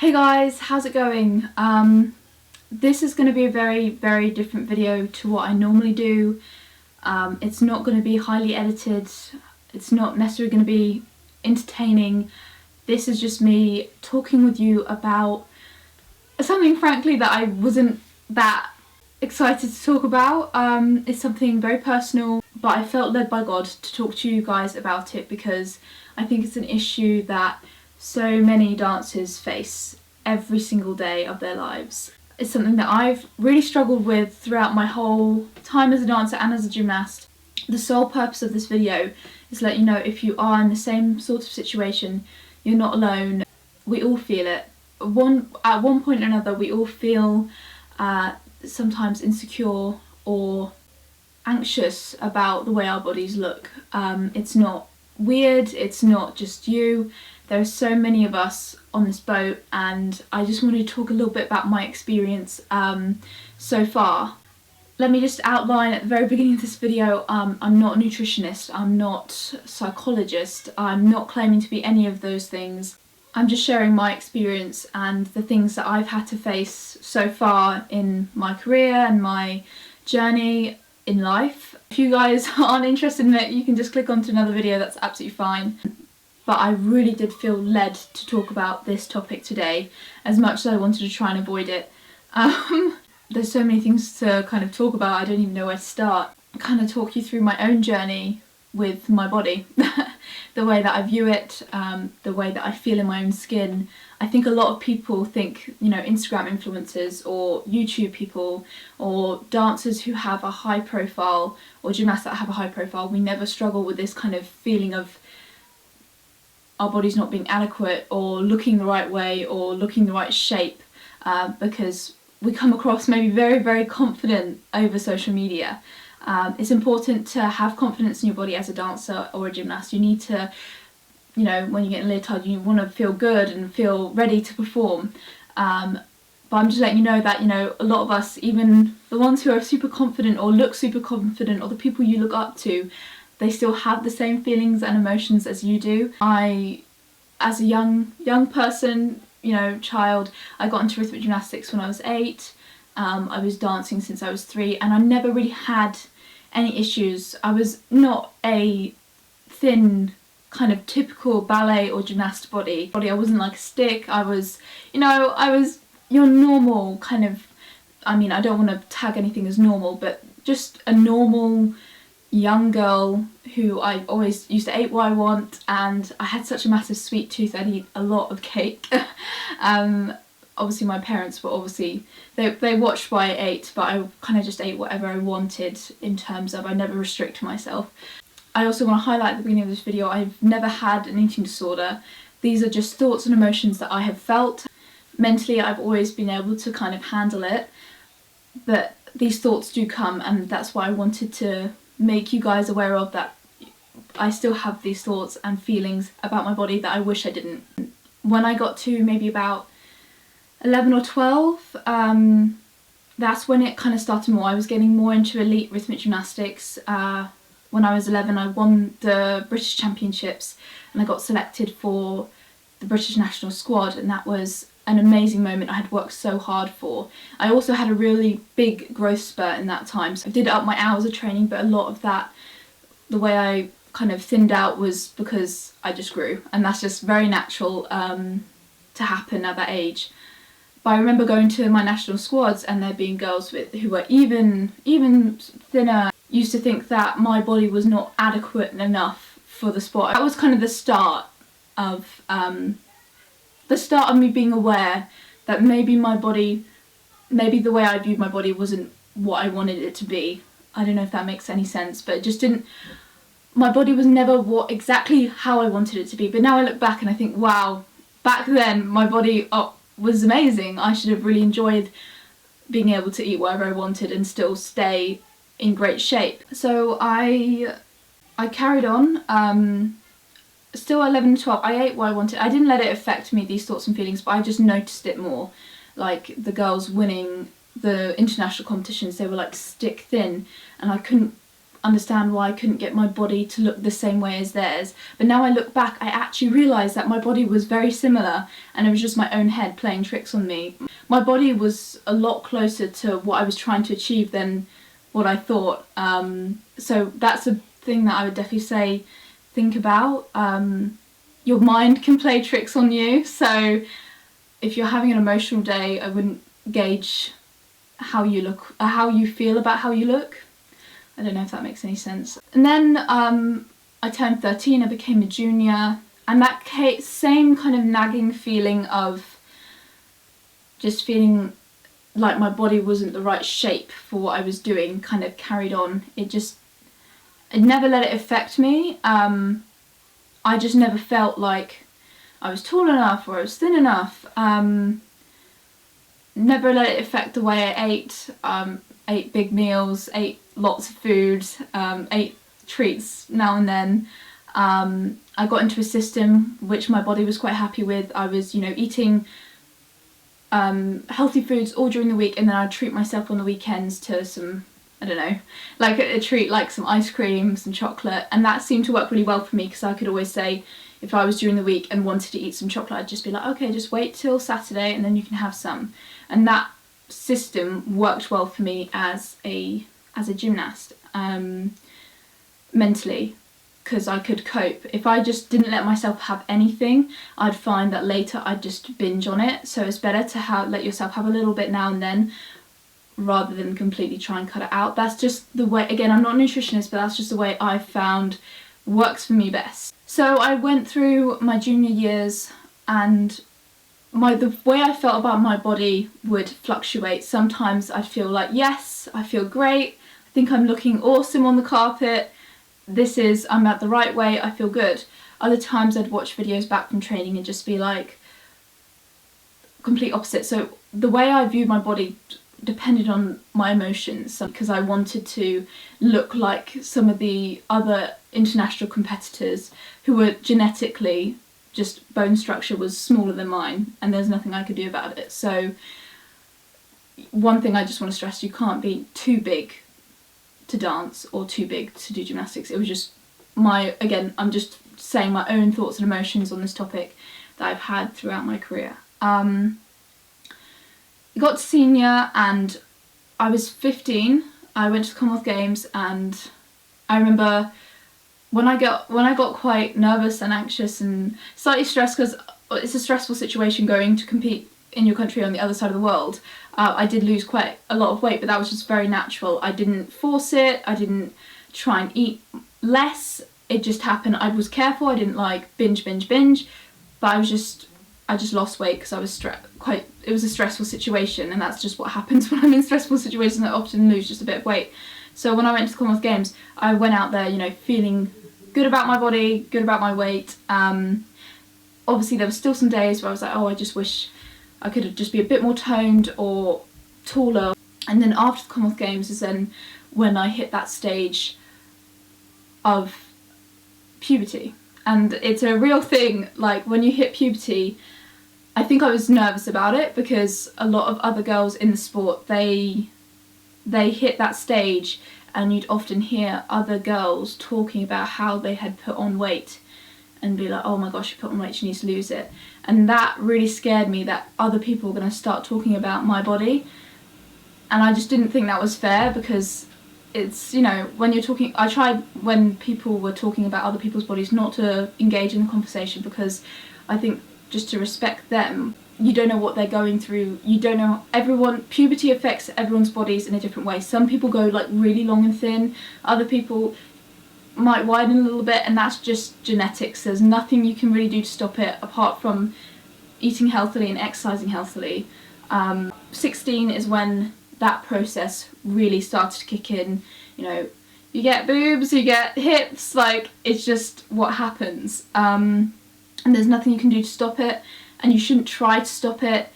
Hey guys, how's it going? This is going to be a very different video to what I normally do. It's not going to be highly edited, it's not necessarily going to be entertaining. This is just me talking with you about something frankly that I wasn't that excited to talk about. It's something very personal, but I felt led by God to talk to you guys about it because I think it's an issue that so many dancers face every single day of their lives. It's something that I've really struggled with throughout my whole time as a dancer and as a gymnast. The sole purpose of this video is to let you know if you are in the same sort of situation, you're not alone. We all feel it. At one point or another, we all feel sometimes insecure or anxious about the way our bodies look. It's not weird, it's not just you. There are so many of us on this boat, and I just wanted to talk a little bit about my experience so far. Let me just outline at the very beginning of this video, I'm not a nutritionist, I'm not a psychologist, I'm not claiming to be any of those things. I'm just sharing my experience and the things that I've had to face so far in my career and my journey in life. If you guys aren't interested in it, you can just click onto another video, that's absolutely fine. But I really did feel led to talk about this topic today, as much as I wanted to try and avoid it. There's so many things to kind of talk about, I don't even know where to start. Kind of talk you through my own journey with my body, the way that I view it, the way that I feel in my own skin. I think a lot of people think, you know, Instagram influencers or YouTube people or dancers who have a high profile or gymnasts that have a high profile, we never struggle with this kind of feeling of our body's not being adequate or looking the right way or looking the right shape, because we come across maybe very confident over social media. It's important to have confidence in your body as a dancer or a gymnast. You need to, you know, when you get in a leotard, you want to feel good and feel ready to perform. But I'm just letting you know that, you know, a lot of us, even the ones who are super confident or look super confident, or the people you look up to, they still have the same feelings and emotions as you do. As a young person, you know, child, I got into rhythmic gymnastics when I was 8. I was dancing since I was 3, and I never really had any issues. I was not a thin, kind of typical ballet or gymnast body. I wasn't like a stick. I was, you know, I was your normal kind of, I mean, I don't want to tag anything as normal, but just a normal young girl who I always used to eat what I want, and I had such a massive sweet tooth. I'd eat a lot of cake. Obviously my parents were they watched what I ate, but I kind of just ate whatever I wanted in terms of I never restrict myself. I also want to highlight at the beginning of this video, I've never had an eating disorder. These are just thoughts and emotions that I have felt. Mentally I've always been able to kind of handle it, but these thoughts do come, and that's why I wanted to make you guys aware of that. I still have these thoughts and feelings about my body that I wish I didn't. When I got to maybe about 11 or 12, that's when it kind of started more. I was getting more into elite rhythmic gymnastics. When I was 11, I won the British Championships and I got selected for the British national squad, and that was an amazing moment I had worked so hard for. I also had a really big growth spurt in that time, so I did up my hours of training, but a lot of that, the way I kind of thinned out, was because I just grew, and that's just very natural to happen at that age. But I remember going to my national squads and there being girls who were even thinner. Used to think that my body was not adequate enough for the sport. That was kind of the start of me being aware that maybe my body, maybe the way I viewed my body wasn't what I wanted it to be. I don't know if that makes any sense, but it just didn't, my body was never exactly how I wanted it to be. But now I look back and I think, wow, back then my body was amazing. I should have really enjoyed being able to eat whatever I wanted and still stay in great shape. So I carried on. Still 11 and 12, I ate what I wanted. I didn't let it affect me, these thoughts and feelings, but I just noticed it more. Like the girls winning the international competitions, they were like stick thin, and I couldn't understand why I couldn't get my body to look the same way as theirs. But now I look back, I actually realised that my body was very similar, and it was just my own head playing tricks on me. My body was a lot closer to what I was trying to achieve than what I thought. So that's a thing that I would definitely say, think about. Your mind can play tricks on you, so if you're having an emotional day, I wouldn't gauge how you look, or how you feel about how you look. I don't know if that makes any sense. And then I turned 13, I became a junior, and that same kind of nagging feeling of just feeling like my body wasn't the right shape for what I was doing kind of carried on. It never let it affect me. I just never felt like I was tall enough or I was thin enough. Never let it affect the way I ate. Ate big meals, ate lots of food, ate treats now and then. I got into a system which my body was quite happy with. I was, eating healthy foods all during the week, and then I'd treat myself on the weekends to some, I don't know, like a treat like some ice cream, some chocolate, and that seemed to work really well for me because I could always say, if I was during the week and wanted to eat some chocolate, I'd just be like, okay, just wait till Saturday and then you can have some. And that system worked well for me as a gymnast, mentally, because I could cope. If I just didn't let myself have anything, I'd find that later I'd just binge on it. So it's better to let yourself have a little bit now and then, rather than completely try and cut it out. That's just the way, again, I'm not a nutritionist, but that's just the way I found works for me best. So I went through my junior years, and the way I felt about my body would fluctuate. Sometimes I'd feel like, yes, I feel great, I think I'm looking awesome on the carpet, I'm at the right way, I feel good. Other times I'd watch videos back from training and just be like, complete opposite. So the way I viewed my body depended on my emotions, because I wanted to look like some of the other international competitors who were genetically, just bone structure was smaller than mine, and there's nothing I could do about it. So one thing I just want to stress, you can't be too big to dance or too big to do gymnastics. It was just again, I'm just saying my own thoughts and emotions on this topic that I've had throughout my career. Got to senior and I was 15. I went to the Commonwealth Games, and I remember when I got quite nervous and anxious and slightly stressed, because it's a stressful situation going to compete in your country on the other side of the world. I did lose quite a lot of weight, but that was just very natural. I didn't force it, I didn't try and eat less, it just happened. I was careful, I didn't like binge, but I just lost weight because I was it was a stressful situation, and that's just what happens when I'm in stressful situations. I often lose just a bit of weight. So when I went to the Commonwealth Games, I went out there, feeling good about my body, good about my weight. Obviously there were still some days where I was like, oh, I just wish I could just be a bit more toned or taller. And then after the Commonwealth Games is then when I hit that stage of puberty. And it's a real thing, like when you hit puberty, I think I was nervous about it because a lot of other girls in the sport, they hit that stage, and you'd often hear other girls talking about how they had put on weight and be like, oh my gosh, you put on weight, you need to lose it. And that really scared me, that other people were going to start talking about my body. And I just didn't think that was fair, because it's, when you're talking, I tried when people were talking about other people's bodies not to engage in the conversation, because I think just to respect them. You don't know what they're going through, you don't know, puberty affects everyone's bodies in a different way. Some people go like really long and thin, other people might widen a little bit, and that's just genetics. There's nothing you can really do to stop it apart from eating healthily and exercising healthily. 16 is when that process really started to kick in. You get boobs, you get hips, like it's just what happens. And there's nothing you can do to stop it, and you shouldn't try to stop it.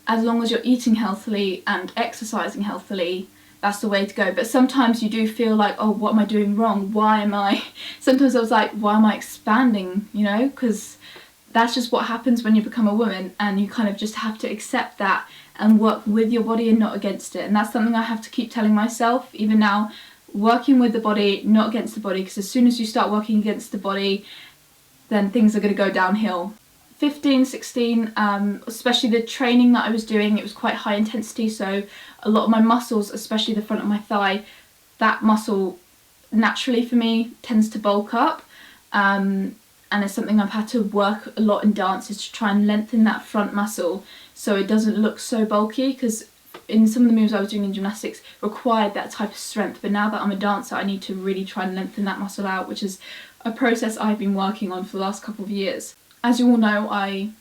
As long as you're eating healthily and exercising healthily, that's the way to go. But sometimes you do feel like, oh, what am I doing wrong? Sometimes I was like, why am I expanding, because that's just what happens when you become a woman, and you kind of just have to accept that and work with your body and not against it. And that's something I have to keep telling myself, even now working with the body, not against the body, because as soon as you start working against the body, then things are going to go downhill. 15, 16, especially the training that I was doing, it was quite high intensity, so a lot of my muscles, especially the front of my thigh, that muscle naturally for me tends to bulk up, and it's something I've had to work a lot in dance, is to try and lengthen that front muscle so it doesn't look so bulky, because in some of the moves I was doing in gymnastics required that type of strength, but now that I'm a dancer I need to really try and lengthen that muscle out, which is a process I've been working on for the last couple of years. As you all know, I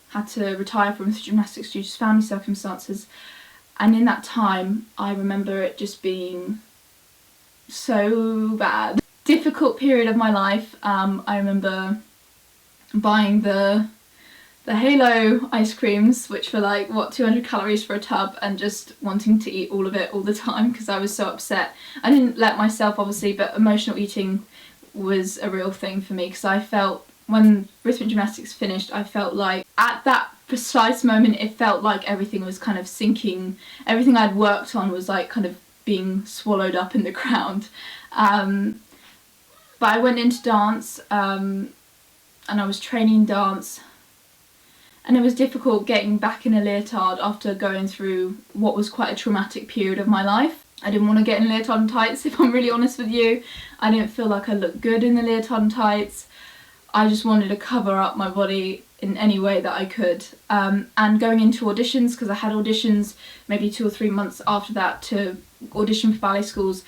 had to retire from gymnastics due to family circumstances, and in that time I remember it just being so bad. Difficult period of my life. I remember buying the Halo ice creams, which were like, what, 200 calories for a tub, and just wanting to eat all of it all the time because I was so upset. I didn't let myself, obviously, but emotional eating was a real thing for me, because I felt, when Rhythmic Gymnastics finished, I felt like at that precise moment it felt like everything was kind of sinking. Everything I'd worked on was like kind of being swallowed up in the ground. But I went into dance, and I was training dance, and it was difficult getting back in a leotard after going through what was quite a traumatic period of my life. I didn't want to get in leotard and tights, if I'm really honest with you. I didn't feel like I looked good in the leotard and tights. I just wanted to cover up my body in any way that I could. And going into auditions, because I had auditions maybe 2 or 3 months after that to audition for ballet schools,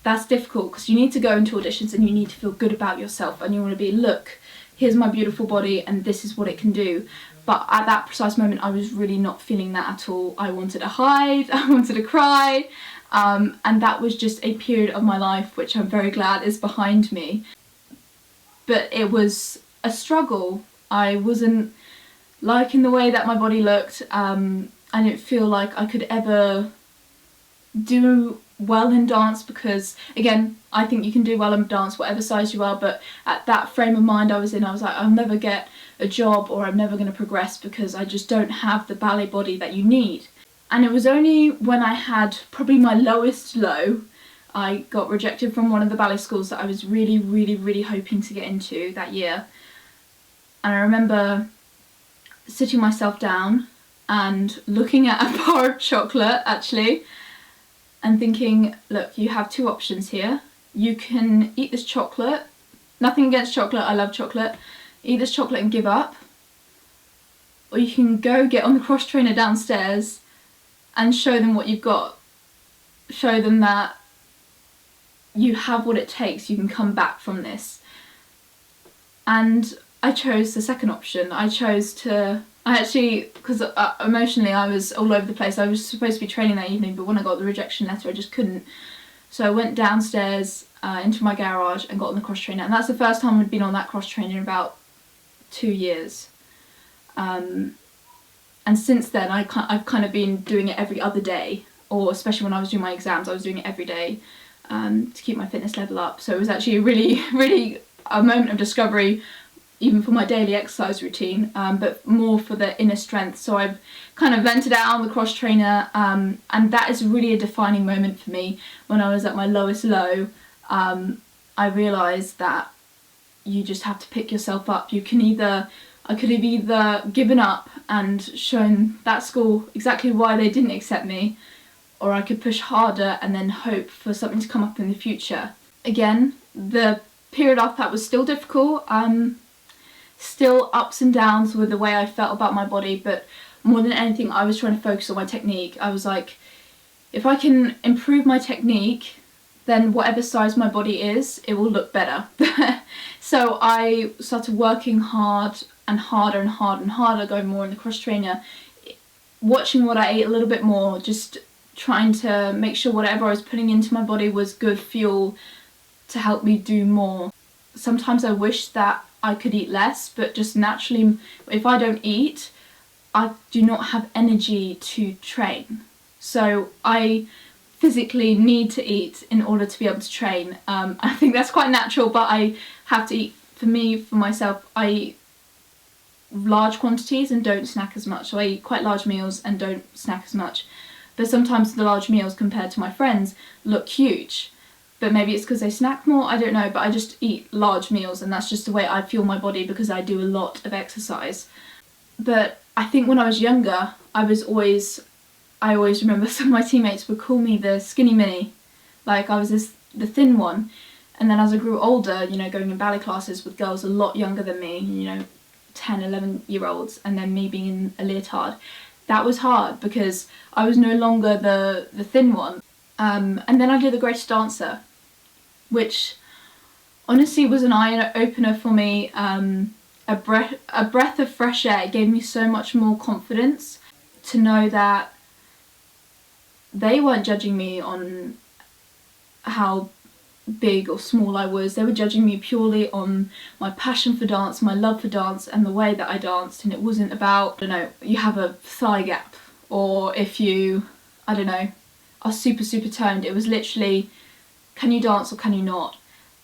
that's difficult because you need to go into auditions and you need to feel good about yourself, and you want to be, look, here's my beautiful body and this is what it can do. But at that precise moment I was really not feeling that at all. I wanted to hide, I wanted to cry, and that was just a period of my life which I'm very glad is behind me. But it was a struggle. I wasn't liking the way that my body looked. I didn't feel like I could ever do well in dance, because again, I think you can do well in dance whatever size you are, but at that frame of mind I was in, I was like, I'll never get a job, or I'm never going to progress because I just don't have the ballet body that you need. And it was only when I had probably my lowest low, I got rejected from one of the ballet schools that I was really hoping to get into that year. And I remember sitting myself down and looking at a bar of chocolate, actually, and thinking, look, you have 2 options here. You can eat this chocolate, nothing against chocolate, I love chocolate, eat this chocolate and give up, or you can go get on the cross trainer downstairs and show them what you've got. Show them that you have what it takes, you can come back from this. And I chose the second option. I chose to, because emotionally I was all over the place. I was supposed to be training that evening, but when I got the rejection letter I just couldn't. So I went downstairs into my garage and got on the cross trainer, and that's the first time I'd been on that cross trainer in about 2 years. And since then I've kind of been doing it every other day, or especially when I was doing my exams I was doing it every day to keep my fitness level up. So it was actually really a moment of discovery, even for my daily exercise routine, but more for the inner strength. So I've kind of vented out on the cross trainer, and that is really a defining moment for me. When I was at my lowest low, I realised that you just have to pick yourself up. I could have either given up and shown that school exactly why they didn't accept me, or I could push harder and then hope for something to come up in the future. Again, the period after that was still difficult, still ups and downs with the way I felt about my body, but more than anything I was trying to focus on my technique. I was like, if I can improve my technique, then whatever size my body is, it will look better. So I started working hard and harder and harder and harder, going more in the cross trainer, watching what I ate a little bit more, just trying to make sure whatever I was putting into my body was good fuel to help me do more. Sometimes I wish that I could eat less, but just naturally, if I don't eat, I do not have energy to train. So I physically need to eat in order to be able to train. I think that's quite natural, but I have to eat. For myself, I eat large quantities and don't snack as much. So I eat quite large meals and don't snack as much. But sometimes the large meals compared to my friends look huge. but maybe it's because I snack more, I don't know, but I just eat large meals, and that's just the way I fuel my body because I do a lot of exercise. But I think when I was younger, I always remember some of my teammates would call me the skinny mini, like I was the thin one. And then as I grew older, you know, going in ballet classes with girls a lot younger than me, you know, 10, 11-year-olds, and then me being in a leotard, that was hard because I was no longer the thin one. And then I did The Greatest Dancer, which honestly was an eye opener for me, a breath of fresh air. It gave me so much more confidence to know that they weren't judging me on how big or small I was. They were judging me purely on my passion for dance, my love for dance, and the way that I danced. And it wasn't about, I don't know, you have a thigh gap, or if you, I don't know, are super toned. It was literally, can you dance or can you not?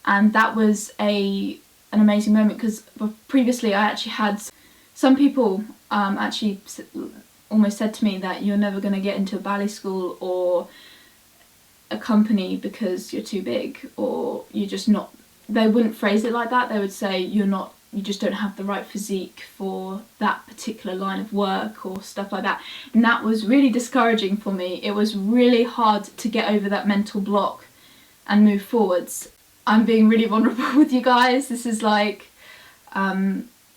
And that was an amazing moment, because previously I actually had some people actually almost said to me that you're never going to get into a ballet school or a company because you're too big, or you're just not. They wouldn't phrase it like that. They would say you just don't have the right physique for that particular line of work or stuff like that. And that was really discouraging for me. It was really hard to get over that mental block and move forwards. I'm being really vulnerable with you guys. This is like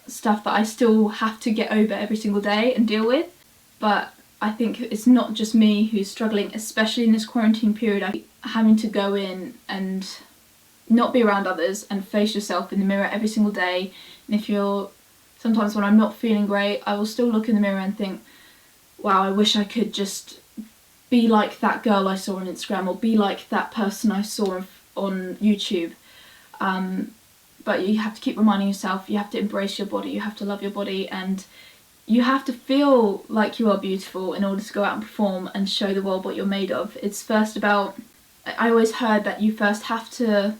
stuff that I still have to get over every single day and deal with. But I think it's not just me who's struggling, especially in this quarantine period. I'm having to go in and not be around others and face yourself in the mirror every single day. And sometimes when I'm not feeling great, I will still look in the mirror and think, wow, I wish I could just be like that girl I saw on Instagram, or be like that person I saw on YouTube. But you have to keep reminding yourself, you have to embrace your body, you have to love your body, and you have to feel like you are beautiful in order to go out and perform and show the world what you're made of. It's first about, I always heard that you first have to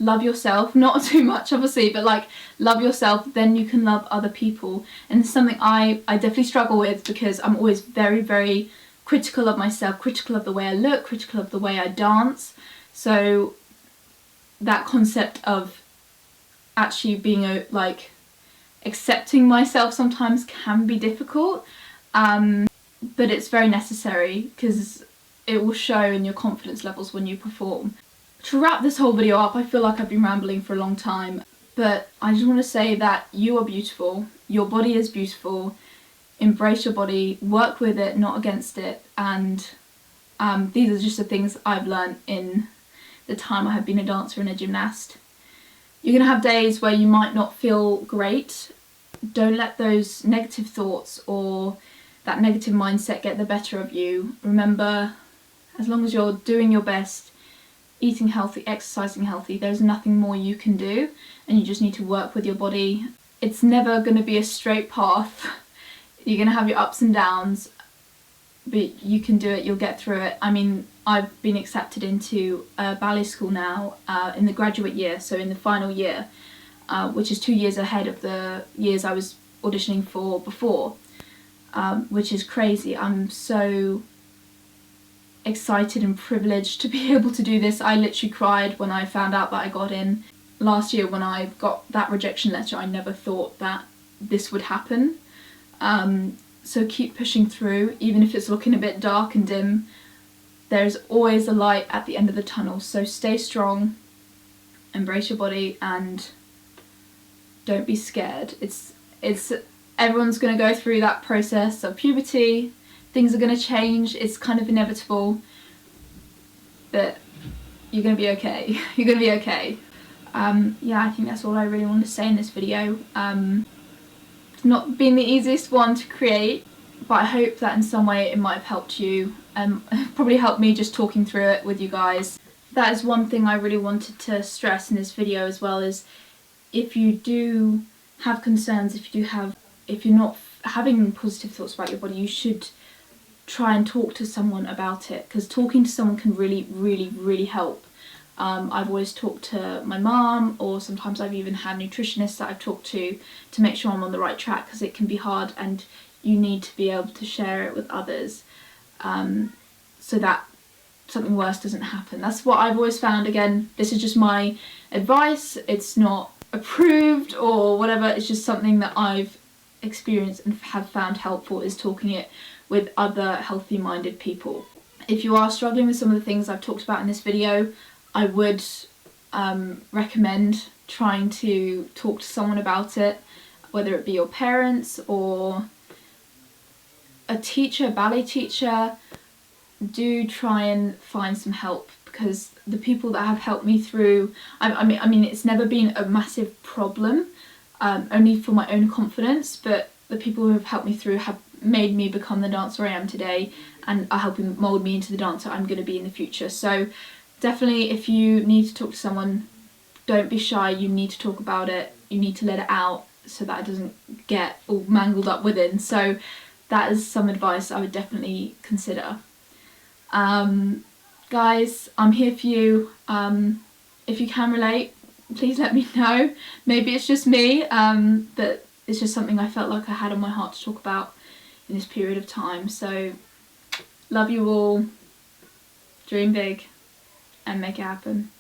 love yourself, not too much obviously, but like love yourself, then you can love other people. And it's something I definitely struggle with, because I'm always very critical of myself, critical of the way I look, critical of the way I dance. So that concept of actually being like accepting myself sometimes can be difficult, but it's very necessary because it will show in your confidence levels when you perform. To wrap this whole video up, I feel like I've been rambling for a long time, but I just want to say that you are beautiful, your body is beautiful, embrace your body, work with it, not against it, and these are just the things I've learned in the time I have been a dancer and a gymnast. You're going to have days where you might not feel great. Don't let those negative thoughts or that negative mindset get the better of you. Remember, as long as you're doing your best, eating healthy, exercising healthy, there's nothing more you can do, and you just need to work with your body. It's never going to be a straight path. You're going to have your ups and downs, but you can do it, you'll get through it. I mean, I've been accepted into a ballet school now in the graduate year, so in the final year, which is 2 years ahead of the years I was auditioning for before, which is crazy. I'm so excited and privileged to be able to do this. I literally cried when I found out that I got in. Last year when I got that rejection letter, I never thought that this would happen. So keep pushing through, even if it's looking a bit dark and dim. There's always a light at the end of the tunnel, so stay strong, embrace your body, and don't be scared. It's everyone's going to go through that process of puberty. Things are going to change. It's kind of inevitable, but you're going to be okay. You're going to be okay. Yeah, I think that's all I really want to say in this video. It's not been the easiest one to create, but I hope that in some way it might have helped you. Probably helped me just talking through it with you guys. That is one thing I really wanted to stress in this video as well, is if you do have concerns, if you're not having positive thoughts about your body, you should try and talk to someone about it, because talking to someone can really help. I've always talked to my mum, or sometimes I've even had nutritionists that I've talked to make sure I'm on the right track, because it can be hard and you need to be able to share it with others, so that something worse doesn't happen. That's what I've always found. Again, this is just my advice. It's not approved or whatever. It's just something that I've experienced and have found helpful, is talking it with other healthy minded people. If you are struggling with some of the things I've talked about in this video, I would recommend trying to talk to someone about it, whether it be your parents or a teacher, a ballet teacher. Do try and find some help, because the people that have helped me through, I mean it's never been a massive problem, only for my own confidence, but the people who have helped me through have made me become the dancer I am today, and are helping mould me into the dancer I'm going to be in the future. So definitely, if you need to talk to someone, don't be shy. You need to talk about it. You need to let it out so that it doesn't get all mangled up within. So that is some advice I would definitely consider. Guys, I'm here for you. If you can relate, please let me know. Maybe it's just me, but it's just something I felt like I had on my heart to talk about in this period of time. So love you all, dream big and make it happen.